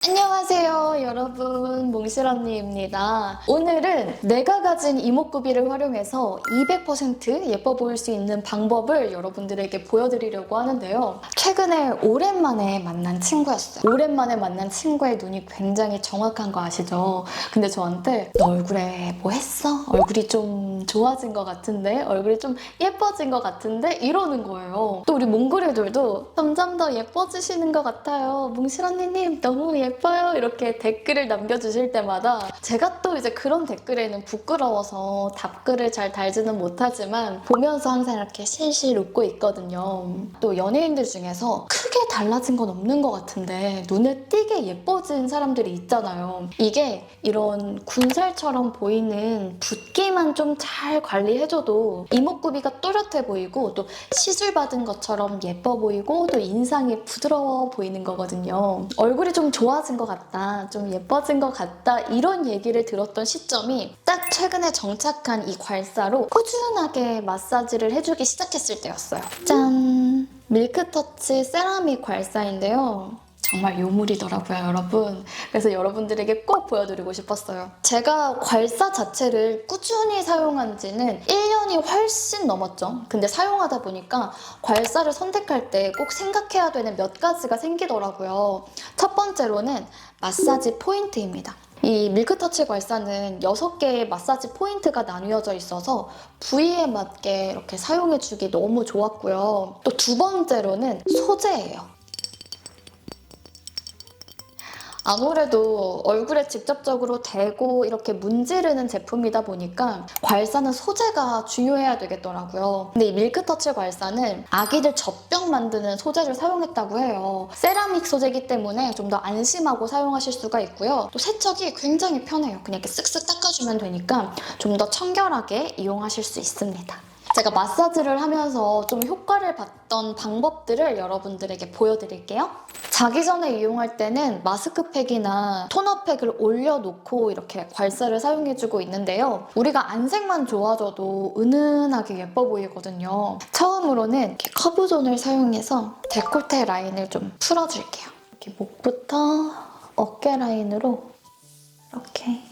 안녕하세요 여러분, 몽실 언니입니다. 오늘은 내가 가진 이목구비를 활용해서 200% 예뻐 보일 수 있는 방법을 여러분들에게 보여드리려고 하는데요. 최근에 오랜만에 만난 친구였어요. 오랜만에 만난 친구의 눈이 굉장히 정확한 거 아시죠? 근데 저한테 너 얼굴에 뭐 했어? 얼굴이 좀 좋아진 것 같은데? 얼굴이 좀 예뻐진 것 같은데? 이러는 거예요. 또 우리 몽골애들도 점점 더 예뻐지시는 것 같아요. 몽실 언니님 너무 예뻐요. 이렇게 댓글을 남겨주실 때마다 제가 또 이제 그런 댓글에는 부끄러워서 답글을 잘 달지는 못하지만 보면서 항상 이렇게 실실 웃고 있거든요. 또 연예인들 중에서 크게 달라진 건 없는 것 같은데 눈에 띄게 예뻐진 사람들이 있잖아요. 이게 이런 군살처럼 보이는 붓기만 좀 잘 관리해줘도 이목구비가 또렷해 보이고 또 시술 받은 것처럼 예뻐 보이고 또 인상이 부드러워 보이는 거거든요. 얼굴이 좀 좋아진 것 같다, 좀 예뻐진 것 같다 이런 얘기를 들었던 시점이 딱 최근에 정착한 이 괄사로 꾸준하게 마사지를 해주기 시작했을 때였어요. 짠! 밀크터치 세라믹 괄사인데요. 정말 요물이더라고요, 여러분. 그래서 여러분들에게 꼭 보여드리고 싶었어요. 제가 괄사 자체를 꾸준히 사용한 지는 1년이 훨씬 넘었죠. 근데 사용하다 보니까 괄사를 선택할 때 꼭 생각해야 되는 몇 가지가 생기더라고요. 첫 번째로는 마사지 포인트입니다. 이 밀크터치 괄사는 6개의 마사지 포인트가 나뉘어져 있어서 부위에 맞게 이렇게 사용해주기 너무 좋았고요. 또 두 번째로는 소재예요. 아무래도 얼굴에 직접적으로 대고 이렇게 문지르는 제품이다 보니까 괄사는 소재가 중요해야 되겠더라고요. 근데 이 밀크터치 괄사는 아기들 젖병 만드는 소재를 사용했다고 해요. 세라믹 소재이기 때문에 좀 더 안심하고 사용하실 수가 있고요. 또 세척이 굉장히 편해요. 그냥 이렇게 쓱쓱 닦아주면 되니까 좀 더 청결하게 이용하실 수 있습니다. 제가 마사지를 하면서 좀 효과를 봤던 방법들을 여러분들에게 보여드릴게요. 자기 전에 이용할 때는 마스크팩이나 토너팩을 올려놓고 이렇게 괄사를 사용해주고 있는데요. 우리가 안색만 좋아져도 은은하게 예뻐 보이거든요. 처음으로는 이렇게 커브존을 사용해서 데콜테 라인을 좀 풀어줄게요. 이렇게 목부터 어깨 라인으로 이렇게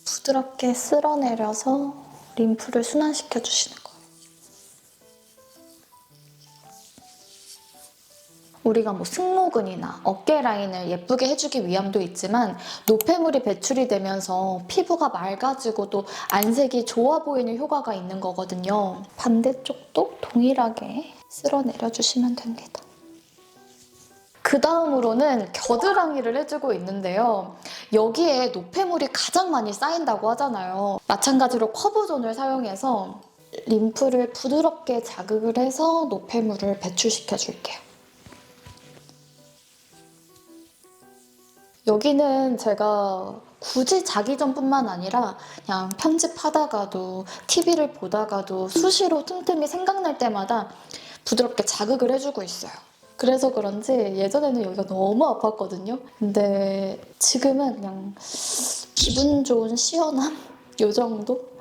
부드럽게 쓸어내려서 림프를 순환시켜 주시는 거예요. 우리가 뭐 승모근이나 어깨 라인을 예쁘게 해주기 위함도 있지만 노폐물이 배출이 되면서 피부가 맑아지고 또 안색이 좋아 보이는 효과가 있는 거거든요. 반대쪽도 동일하게 쓸어내려 주시면 됩니다. 그 다음으로는 겨드랑이를 해주고 있는데요. 여기에 노폐물이 가장 많이 쌓인다고 하잖아요. 마찬가지로 커브존을 사용해서 림프를 부드럽게 자극을 해서 노폐물을 배출시켜 줄게요. 여기는 제가 굳이 자기 전뿐만 아니라 그냥 편집하다가도 TV를 보다가도 수시로 틈틈이 생각날 때마다 부드럽게 자극을 해주고 있어요. 그래서 그런지 예전에는 여기가 너무 아팠거든요. 근데 지금은 그냥 기분 좋은 시원함? 요 정도?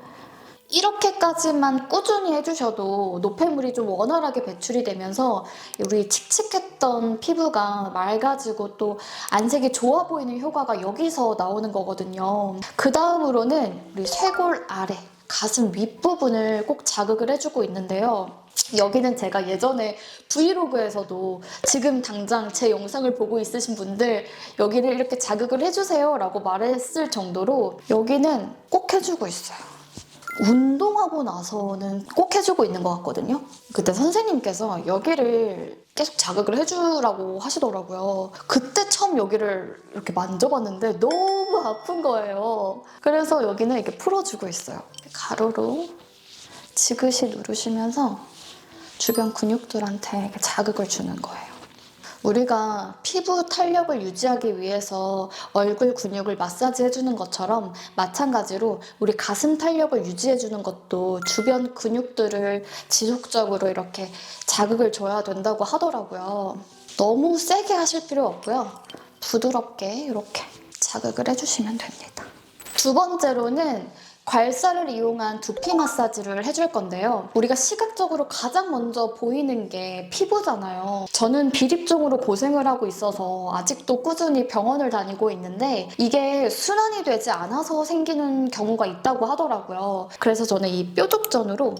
이렇게까지만 꾸준히 해주셔도 노폐물이 좀 원활하게 배출이 되면서 우리 칙칙했던 피부가 맑아지고 또 안색이 좋아 보이는 효과가 여기서 나오는 거거든요. 그 다음으로는 우리 쇄골 아래, 가슴 윗부분을 꼭 자극을 해주고 있는데요. 여기는 제가 예전에 브이로그에서도 지금 당장 제 영상을 보고 있으신 분들 여기를 이렇게 자극을 해주세요 라고 말했을 정도로 여기는 꼭 해주고 있어요. 운동하고 나서는 꼭 해주고 있는 것 같거든요. 그때 선생님께서 여기를 계속 자극을 해주라고 하시더라고요. 그때 처음 여기를 이렇게 만져봤는데 너무 아픈 거예요. 그래서 여기는 이렇게 풀어주고 있어요. 가로로 지그시 누르시면서 주변 근육들한테 이렇게 자극을 주는 거예요. 우리가 피부 탄력을 유지하기 위해서 얼굴 근육을 마사지해주는 것처럼 마찬가지로 우리 가슴 탄력을 유지해주는 것도 주변 근육들을 지속적으로 이렇게 자극을 줘야 된다고 하더라고요. 너무 세게 하실 필요 없고요. 부드럽게 이렇게 자극을 해주시면 됩니다. 두 번째로는 괄사를 이용한 두피 마사지를 해줄 건데요. 우리가 시각적으로 가장 먼저 보이는 게 피부잖아요. 저는 비립종으로 고생을 하고 있어서 아직도 꾸준히 병원을 다니고 있는데 이게 순환이 되지 않아서 생기는 경우가 있다고 하더라고요. 그래서 저는 이 뾰족전으로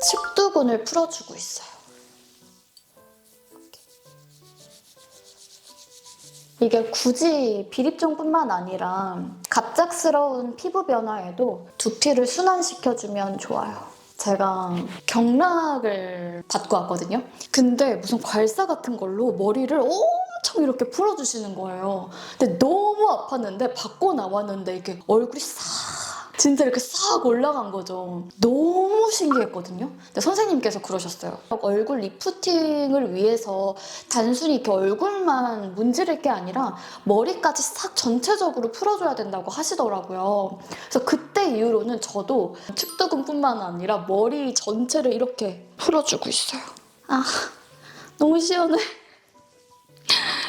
측두근을 풀어주고 있어요. 이게 굳이 비립종뿐만 아니라 갑작스러운 피부 변화에도 두피를 순환시켜주면 좋아요. 제가 경락을 받고 왔거든요. 근데 무슨 괄사 같은 걸로 머리를 엄청 이렇게 풀어주시는 거예요. 근데 너무 아팠는데 받고 나왔는데 이게 얼굴이 진짜 이렇게 싹 올라간 거죠. 너무 신기했거든요. 근데 선생님께서 그러셨어요. 얼굴 리프팅을 위해서 단순히 이렇게 얼굴만 문지를 게 아니라 머리까지 싹 전체적으로 풀어줘야 된다고 하시더라고요. 그래서 그때 이후로는 저도 측두근뿐만 아니라 머리 전체를 이렇게 풀어주고 있어요. 아, 너무 시원해.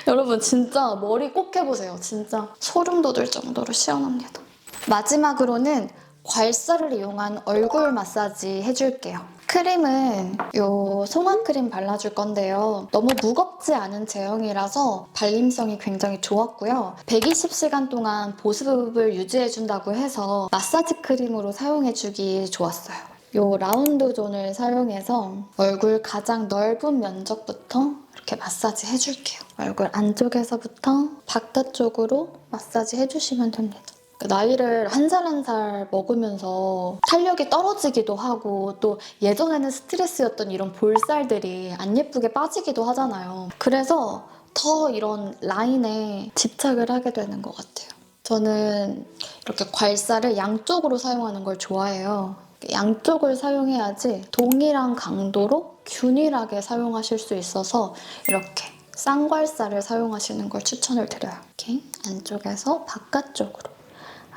여러분 진짜 머리 꼭 해보세요. 진짜 소름 돋을 정도로 시원합니다. 마지막으로는 괄사를 이용한 얼굴 마사지 해줄게요. 크림은 이 송화크림 발라줄 건데요. 너무 무겁지 않은 제형이라서 발림성이 굉장히 좋았고요. 120시간 동안 보습을 유지해준다고 해서 마사지 크림으로 사용해주기 좋았어요. 이 라운드 존을 사용해서 얼굴 가장 넓은 면적부터 이렇게 마사지 해줄게요. 얼굴 안쪽에서부터 바깥쪽으로 마사지 해주시면 됩니다. 나이를 한 살 한 살 먹으면서 탄력이 떨어지기도 하고 또 예전에는 스트레스였던 이런 볼살들이 안 예쁘게 빠지기도 하잖아요. 그래서 더 이런 라인에 집착을 하게 되는 것 같아요. 저는 이렇게 괄사를 양쪽으로 사용하는 걸 좋아해요. 양쪽을 사용해야지 동일한 강도로 균일하게 사용하실 수 있어서 이렇게 쌍괄사를 사용하시는 걸 추천을 드려요. 이렇게 안쪽에서 바깥쪽으로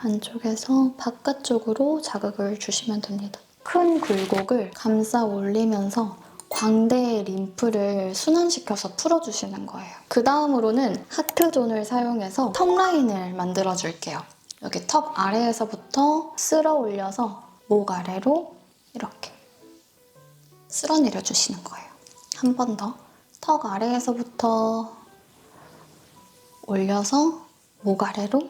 안쪽에서 바깥쪽으로 자극을 주시면 됩니다. 큰 굴곡을 감싸 올리면서 광대의 림프를 순환시켜서 풀어주시는 거예요. 그 다음으로는 하트존을 사용해서 턱 라인을 만들어줄게요. 여기 턱 아래에서부터 쓸어 올려서 목 아래로 이렇게 쓸어내려 주시는 거예요. 한 번 더. 턱 아래에서부터 올려서 목 아래로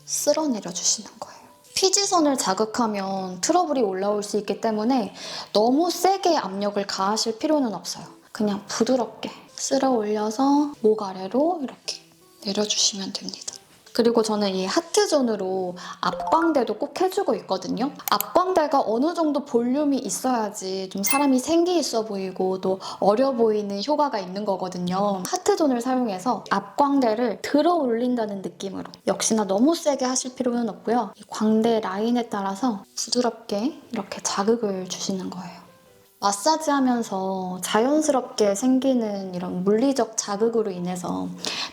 쓸어내려 주시는 거예요. 피지선을 자극하면 트러블이 올라올 수 있기 때문에 너무 세게 압력을 가하실 필요는 없어요. 그냥 부드럽게 쓸어 올려서 목 아래로 이렇게 내려주시면 됩니다. 그리고 저는 이 하트존으로 앞광대도 꼭 해주고 있거든요. 앞광대가 어느 정도 볼륨이 있어야지 좀 사람이 생기 있어 보이고 또 어려 보이는 효과가 있는 거거든요. 하트존을 사용해서 앞광대를 들어 올린다는 느낌으로 역시나 너무 세게 하실 필요는 없고요. 이 광대 라인에 따라서 부드럽게 이렇게 자극을 주시는 거예요. 마사지 하면서 자연스럽게 생기는 이런 물리적 자극으로 인해서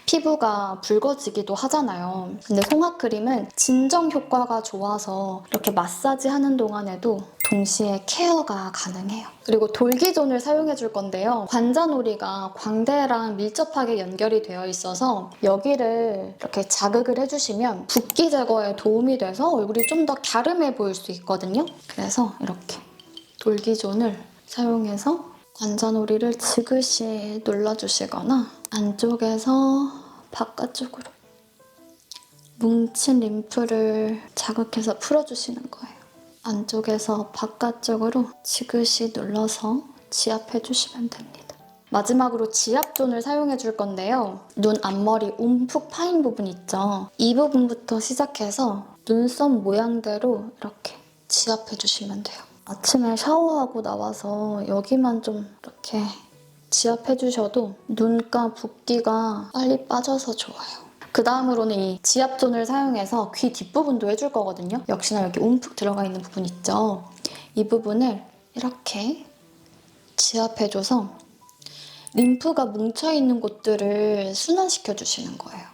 피부가 붉어지기도 하잖아요. 근데 송화크림은 진정 효과가 좋아서 이렇게 마사지 하는 동안에도 동시에 케어가 가능해요. 그리고 돌기존을 사용해 줄 건데요. 관자놀이가 광대랑 밀접하게 연결이 되어 있어서 여기를 이렇게 자극을 해주시면 붓기 제거에 도움이 돼서 얼굴이 좀 더 갸름해 보일 수 있거든요. 그래서 이렇게 돌기존을 사용해서 관자놀이를 지그시 눌러주시거나 안쪽에서 바깥쪽으로 뭉친 림프를 자극해서 풀어주시는 거예요. 안쪽에서 바깥쪽으로 지그시 눌러서 지압해주시면 됩니다. 마지막으로 지압존을 사용해 줄 건데요. 눈 앞머리 움푹 파인 부분 있죠? 이 부분부터 시작해서 눈썹 모양대로 이렇게 지압해 주시면 돼요. 아침에 샤워하고 나와서 여기만 좀 이렇게 지압해 주셔도 눈가 붓기가 빨리 빠져서 좋아요. 그 다음으로는 이 지압존을 사용해서 귀 뒷부분도 해줄 거거든요. 역시나 여기 움푹 들어가 있는 부분 있죠? 이 부분을 이렇게 지압해줘서 림프가 뭉쳐있는 곳들을 순환시켜 주시는 거예요.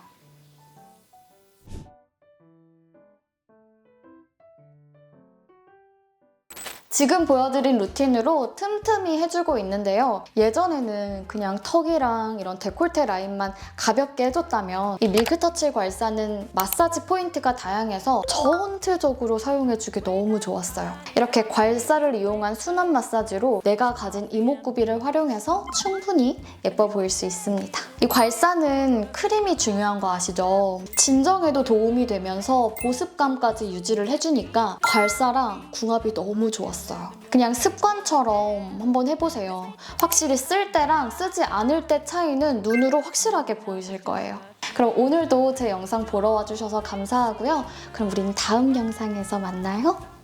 지금 보여드린 루틴으로 틈틈이 해주고 있는데요. 예전에는 그냥 턱이랑 이런 데콜테 라인만 가볍게 해줬다면 이 밀크터치 괄사는 마사지 포인트가 다양해서 전체적으로 사용해주기 너무 좋았어요. 이렇게 괄사를 이용한 순환 마사지로 내가 가진 이목구비를 활용해서 충분히 예뻐 보일 수 있습니다. 이 괄사는 크림이 중요한 거 아시죠? 진정에도 도움이 되면서 보습감까지 유지를 해주니까 괄사랑 궁합이 너무 좋았어요. 그냥 습관처럼 한번 해보세요. 확실히 쓸 때랑 쓰지 않을 때 차이는 눈으로 확실하게 보이실 거예요. 그럼 오늘도 제 영상 보러 와주셔서 감사하고요. 그럼 우리는 다음 영상에서 만나요.